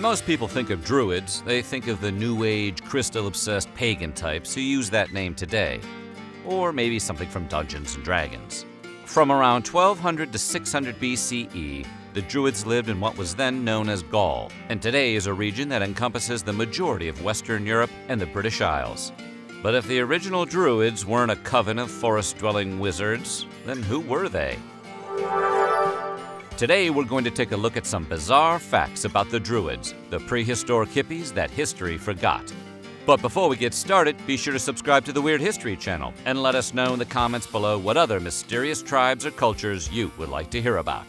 most people think of Druids, they think of the New Age, crystal-obsessed pagan types who use that name today. Or maybe something from Dungeons & Dragons. From around 1200 to 600 BCE, the Druids lived in what was then known as Gaul, and today is a region that encompasses the majority of Western Europe and the British Isles. But if the original Druids weren't a coven of forest-dwelling wizards, then who were they? Today we're going to take a look at some bizarre facts about the Druids, the prehistoric hippies that history forgot. But before we get started, be sure to subscribe to the Weird History channel and let us know in the comments below what other mysterious tribes or cultures you would like to hear about.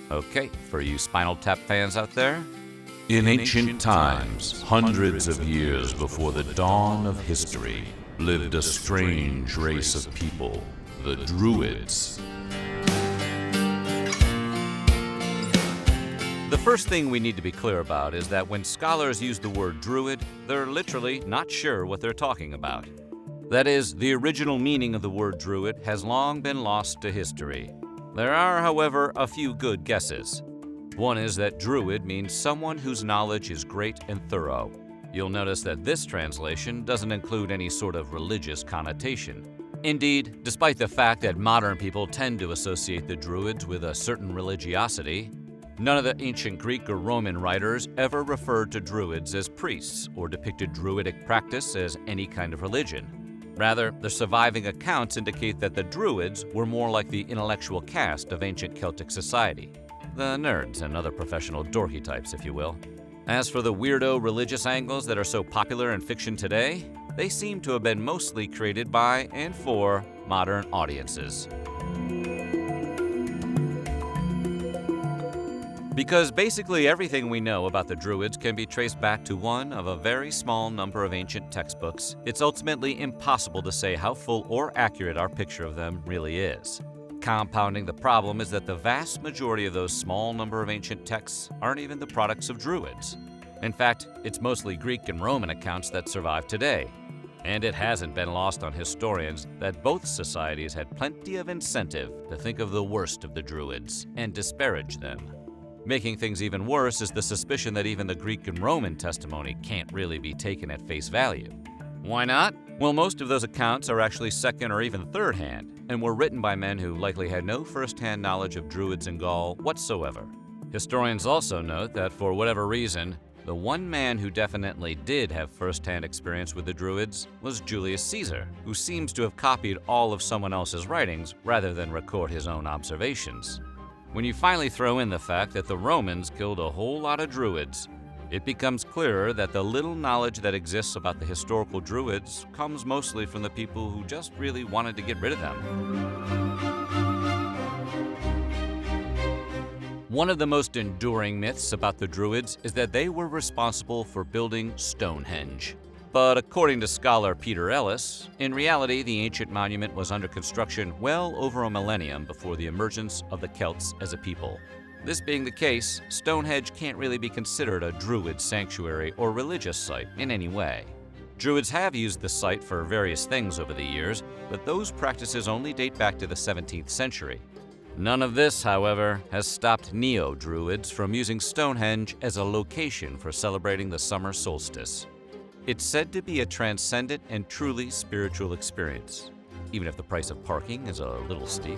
Okay, for you Spinal Tap fans out there. In ancient times, hundreds of years before the dawn of history, lived a strange race of people, the Druids. The first thing we need to be clear about is that when scholars use the word Druid, they're literally not sure what they're talking about. That is, the original meaning of the word Druid has long been lost to history. There are, however, a few good guesses. One is that Druid means someone whose knowledge is great and thorough. You'll notice that this translation doesn't include any sort of religious connotation. Indeed, despite the fact that modern people tend to associate the Druids with a certain religiosity, none of the ancient Greek or Roman writers ever referred to Druids as priests or depicted Druidic practice as any kind of religion. Rather, the surviving accounts indicate that the Druids were more like the intellectual caste of ancient Celtic society. The nerds and other professional dorky types, if you will. As for the weirdo religious angles that are so popular in fiction today, they seem to have been mostly created by and for modern audiences. Because basically everything we know about the Druids can be traced back to one of a very small number of ancient textbooks, it's ultimately impossible to say how full or accurate our picture of them really is. Compounding the problem is that the vast majority of those small number of ancient texts aren't even the products of Druids. In fact, it's mostly Greek and Roman accounts that survive today. And it hasn't been lost on historians that both societies had plenty of incentive to think of the worst of the Druids and disparage them. Making things even worse is the suspicion that even the Greek and Roman testimony can't really be taken at face value. Why not? Well, most of those accounts are actually second or even third hand, and were written by men who likely had no first-hand knowledge of Druids in Gaul whatsoever. Historians also note that for whatever reason, the one man who definitely did have first-hand experience with the Druids was Julius Caesar, who seems to have copied all of someone else's writings rather than record his own observations. When you finally throw in the fact that the Romans killed a whole lot of Druids, it becomes clearer that the little knowledge that exists about the historical Druids comes mostly from the people who just really wanted to get rid of them. One of the most enduring myths about the Druids is that they were responsible for building Stonehenge. But according to scholar Peter Ellis, in reality the ancient monument was under construction well over a millennium before the emergence of the Celts as a people. This being the case, Stonehenge can't really be considered a Druid sanctuary or religious site in any way. Druids have used the site for various things over the years, but those practices only date back to the 17th century. None of this, however, has stopped neo-Druids from using Stonehenge as a location for celebrating the summer solstice. It's said to be a transcendent and truly spiritual experience, even if the price of parking is a little steep.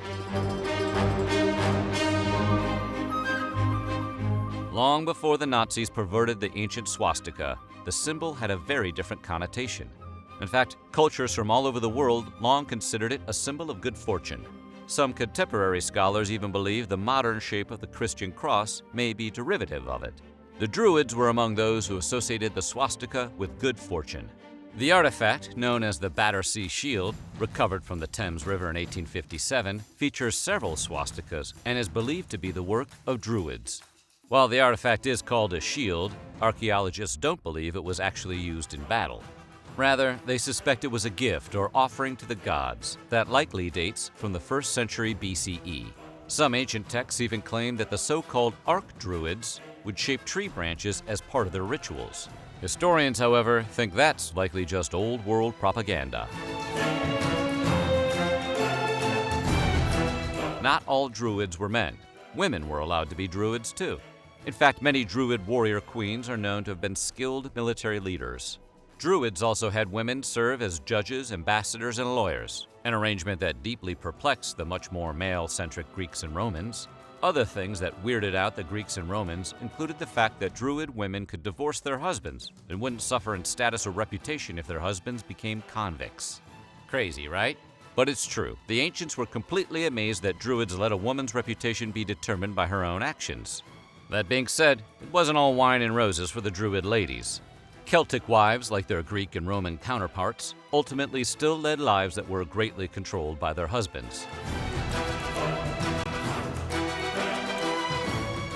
Long before the Nazis perverted the ancient swastika, the symbol had a very different connotation. In fact, cultures from all over the world long considered it a symbol of good fortune. Some contemporary scholars even believe the modern shape of the Christian cross may be derivative of it. The Druids were among those who associated the swastika with good fortune. The artifact, known as the Battersea Shield, recovered from the Thames River in 1857, features several swastikas and is believed to be the work of Druids. While the artifact is called a shield, archaeologists don't believe it was actually used in battle. Rather, they suspect it was a gift or offering to the gods that likely dates from the 1st century BCE. Some ancient texts even claim that the so-called Arch-Druids would shape tree branches as part of their rituals. Historians, however, think that's likely just old world propaganda. Not all Druids were men. Women were allowed to be Druids too. In fact, many Druid warrior queens are known to have been skilled military leaders. Druids also had women serve as judges, ambassadors, and lawyers, an arrangement that deeply perplexed the much more male-centric Greeks and Romans. Other things that weirded out the Greeks and Romans included the fact that Druid women could divorce their husbands and wouldn't suffer in status or reputation if their husbands became convicts. Crazy, right? But it's true. The ancients were completely amazed that Druids let a woman's reputation be determined by her own actions. That being said, it wasn't all wine and roses for the Druid ladies. Celtic wives, like their Greek and Roman counterparts, ultimately still led lives that were greatly controlled by their husbands.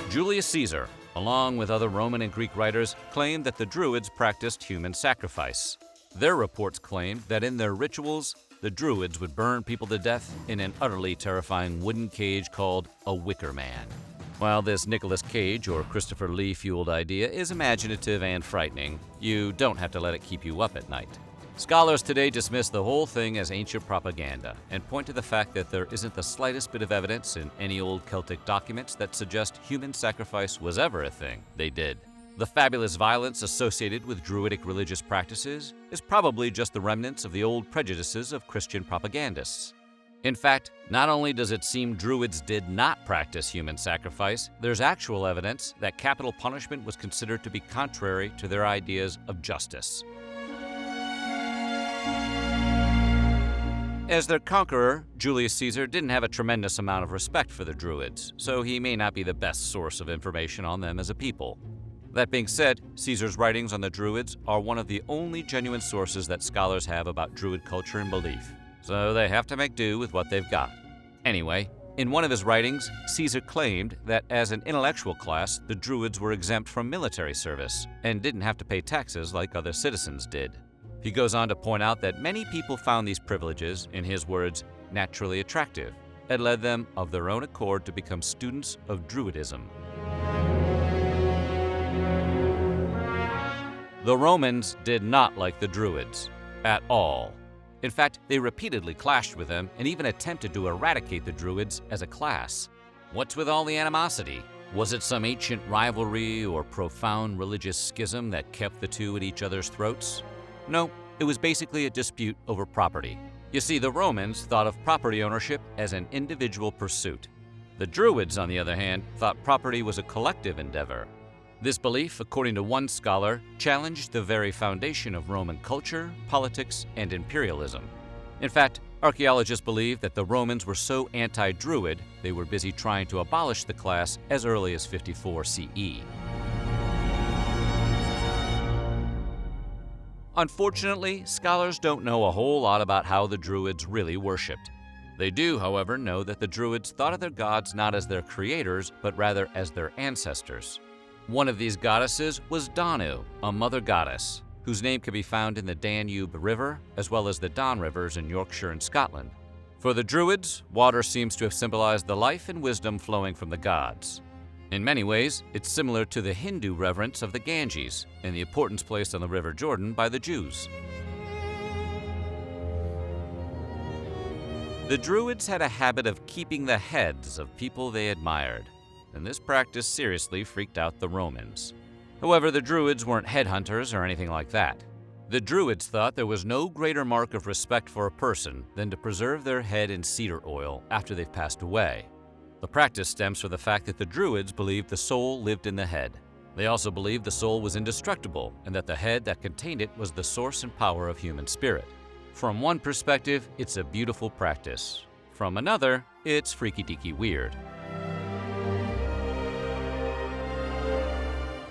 Julius Caesar, along with other Roman and Greek writers, claimed that the Druids practiced human sacrifice. Their reports claimed that in their rituals, the Druids would burn people to death in an utterly terrifying wooden cage called a wicker man. While this Nicolas Cage or Christopher Lee-fueled idea is imaginative and frightening, you don't have to let it keep you up at night. Scholars today dismiss the whole thing as ancient propaganda and point to the fact that there isn't the slightest bit of evidence in any old Celtic documents that suggest human sacrifice was ever a thing they did. The fabulous violence associated with Druidic religious practices is probably just the remnants of the old prejudices of Christian propagandists. In fact, not only does it seem Druids did not practice human sacrifice, there's actual evidence that capital punishment was considered to be contrary to their ideas of justice. As their conqueror, Julius Caesar didn't have a tremendous amount of respect for the Druids, so he may not be the best source of information on them as a people. That being said, Caesar's writings on the Druids are one of the only genuine sources that scholars have about Druid culture and belief, so they have to make do with what they've got. Anyway, in one of his writings, Caesar claimed that as an intellectual class, the Druids were exempt from military service and didn't have to pay taxes like other citizens did. He goes on to point out that many people found these privileges, in his words, naturally attractive, and led them of their own accord to become students of Druidism. The Romans did not like the Druids at all. In fact, they repeatedly clashed with them and even attempted to eradicate the Druids as a class. What's with all the animosity? Was it some ancient rivalry or profound religious schism that kept the two at each other's throats? No, it was basically a dispute over property. You see, the Romans thought of property ownership as an individual pursuit. The Druids, on the other hand, thought property was a collective endeavor. This belief, according to one scholar, challenged the very foundation of Roman culture, politics, and imperialism. In fact, archaeologists believe that the Romans were so anti-Druid, they were busy trying to abolish the class as early as 54 CE. Unfortunately, scholars don't know a whole lot about how the Druids really worshipped. They do, however, know that the Druids thought of their gods not as their creators, but rather as their ancestors. One of these goddesses was Danu, a mother goddess, whose name can be found in the Danube River, as well as the Don Rivers in Yorkshire and Scotland. For the Druids, water seems to have symbolized the life and wisdom flowing from the gods. In many ways, it's similar to the Hindu reverence of the Ganges and the importance placed on the River Jordan by the Jews. The Druids had a habit of keeping the heads of people they admired, and this practice seriously freaked out the Romans. However, the Druids weren't headhunters or anything like that. The Druids thought there was no greater mark of respect for a person than to preserve their head in cedar oil after they've passed away. The practice stems from the fact that the Druids believed the soul lived in the head. They also believed the soul was indestructible and that the head that contained it was the source and power of human spirit. From one perspective, it's a beautiful practice. From another, it's freaky-deaky weird.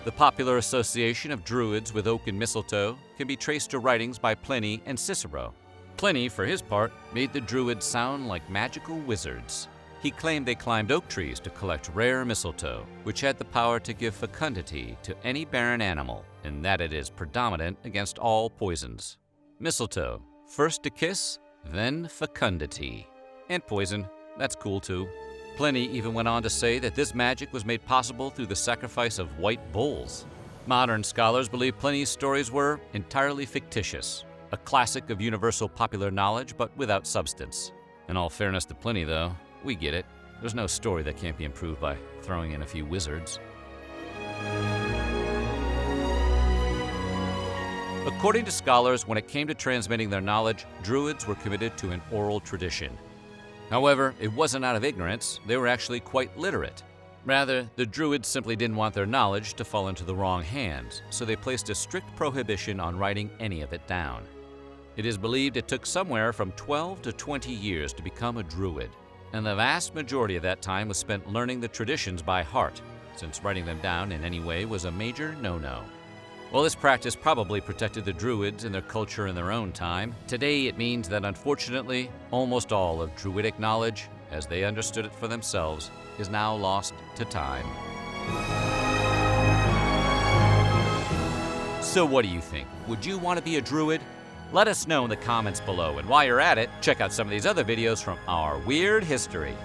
The popular association of Druids with oak and mistletoe can be traced to writings by Pliny and Cicero. Pliny, for his part, made the Druids sound like magical wizards. He claimed they climbed oak trees to collect rare mistletoe, which had the power to give fecundity to any barren animal, and that it is predominant against all poisons. Mistletoe, first to kiss, then fecundity. And poison, that's cool too. Pliny even went on to say that this magic was made possible through the sacrifice of white bulls. Modern scholars believe Pliny's stories were entirely fictitious, a classic of universal popular knowledge but without substance. In all fairness to Pliny, though, we get it. There's no story that can't be improved by throwing in a few wizards. According to scholars, when it came to transmitting their knowledge, Druids were committed to an oral tradition. However, it wasn't out of ignorance, they were actually quite literate. Rather, the Druids simply didn't want their knowledge to fall into the wrong hands, so they placed a strict prohibition on writing any of it down. It is believed it took somewhere from 12 to 20 years to become a Druid, and the vast majority of that time was spent learning the traditions by heart, since writing them down in any way was a major no-no. While this practice probably protected the Druids and their culture in their own time, today it means that unfortunately, almost all of Druidic knowledge, as they understood it for themselves, is now lost to time. So what do you think? Would you want to be a Druid? Let us know in the comments below, and while you're at it, check out some of these other videos from our weird history.